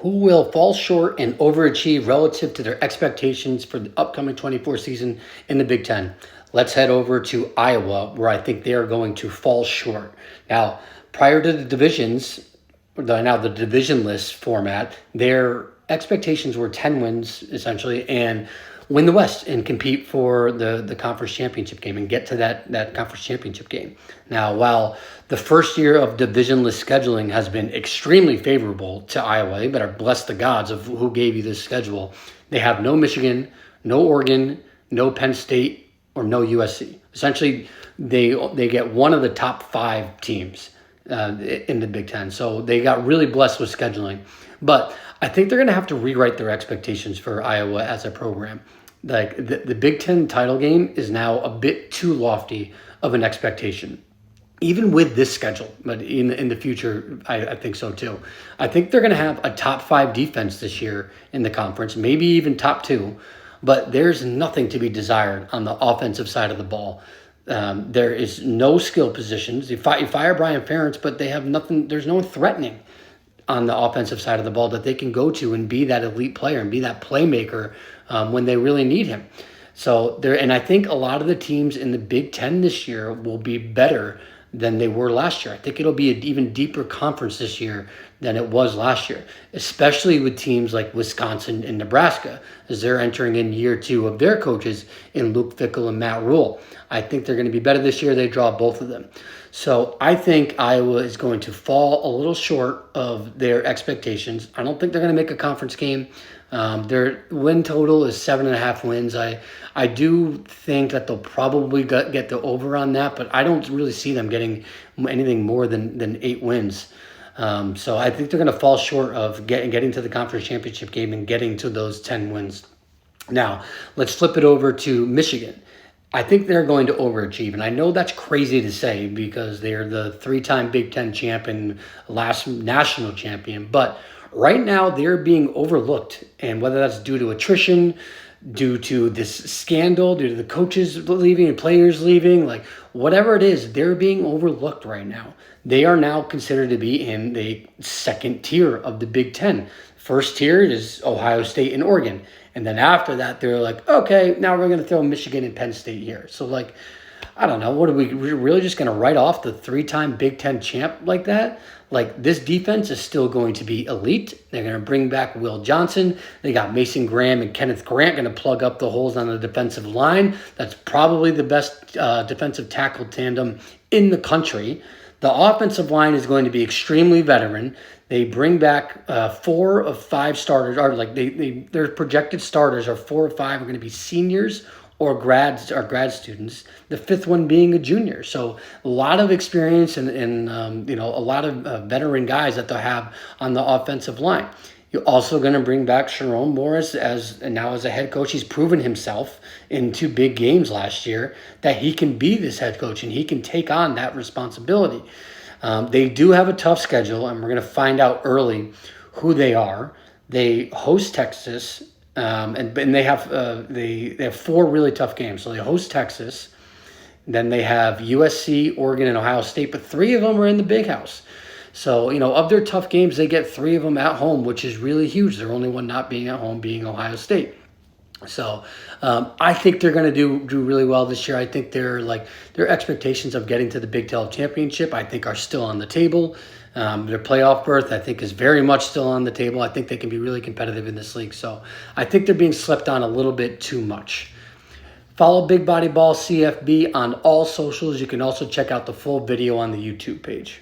Who will fall short and overachieve relative to their expectations for the upcoming 24 season in the Big Ten? Let's head over to Iowa, where I think they are going to fall short. Now, prior to the divisions, now the division list format, their expectations were 10 wins, essentially, and win the West and compete for the conference championship game and get to that conference championship game. Now, while the first year of divisionless scheduling has been extremely favorable to Iowa, they better bless the gods of who gave you this schedule. They have no Michigan, no Oregon, no Penn State, or no USC. Essentially, they get one of the top 5 teams in the Big Ten. So they got really blessed with scheduling. But I think they're going to have to rewrite their expectations for Iowa as a program. Like the Big Ten title game is now a bit too lofty of an expectation, even with this schedule. But in the future, I think so too. I think they're going to have a top 5 defense this year in the conference, maybe even top 2. But there's nothing to be desired on the offensive side of the ball. There is no skill positions. You fire Brian Ferentz, but they have nothing. There's no one threatening on the offensive side of the ball that they can go to and be that elite player and be that playmaker when they really need him. So and I think a lot of the teams in the Big Ten this year will be better than they were last year. I think it'll be an even deeper conference this year than it was last year, especially with teams like Wisconsin and Nebraska, as they're entering in year 2 of their coaches in Luke Fickell and Matt Rule. I think they're going to be better this year. They draw both of them. So I think Iowa is going to fall a little short of their expectations. I don't think they're going to make a conference game. Their win total is 7.5 wins. I do think that they'll probably get the over on that, but I don't really see them getting anything more than 8 wins. So I think they're going to fall short of getting to the conference championship game and getting to those 10 wins. Now, let's flip it over to Michigan. I think they're going to overachieve, and I know that's crazy to say because they're the 3-time Big Ten champ and last national champion, but right now they're being overlooked, and whether that's due to attrition, due to this scandal, due to the coaches leaving and players leaving, like whatever it is, they're being overlooked right now. They are now considered to be in the second tier of the Big Ten. First tier is Ohio State and Oregon. And then after that, they're like, okay, now we're going to throw Michigan and Penn State here. So, like, I don't know. What are we really just going to write off the 3-time Big Ten champ like that? Like, this defense is still going to be elite. They're going to bring back Will Johnson. They got Mason Graham and Kenneth Grant going to plug up the holes on the defensive line. That's probably the best defensive tackle tandem in the country. The offensive line is going to be extremely veteran. They bring back 4 of 5 starters, or like their projected starters are 4 or 5 are going to be seniors or grad students. The 5th one being a junior. So a lot of experience and a lot of veteran guys that they'll have on the offensive line. You're also going to bring back Sharon Morris as a head coach. He's proven himself in 2 big games last year that he can be this head coach and he can take on that responsibility. They do have a tough schedule, and we're going to find out early who they are. They host Texas, and they have 4 really tough games. So they host Texas, then they have USC, Oregon, and Ohio State, but 3 of them are in the Big House. So, of their tough games, they get 3 of them at home, which is really huge. Their only one not being at home being Ohio State. So I think they're going to do really well this year. I think their expectations of getting to the Big 12 championship, I think, are still on the table. Their playoff berth, I think, is very much still on the table. I think they can be really competitive in this league. So I think they're being slept on a little bit too much. Follow Big Body Ball CFB on all socials. You can also check out the full video on the YouTube page.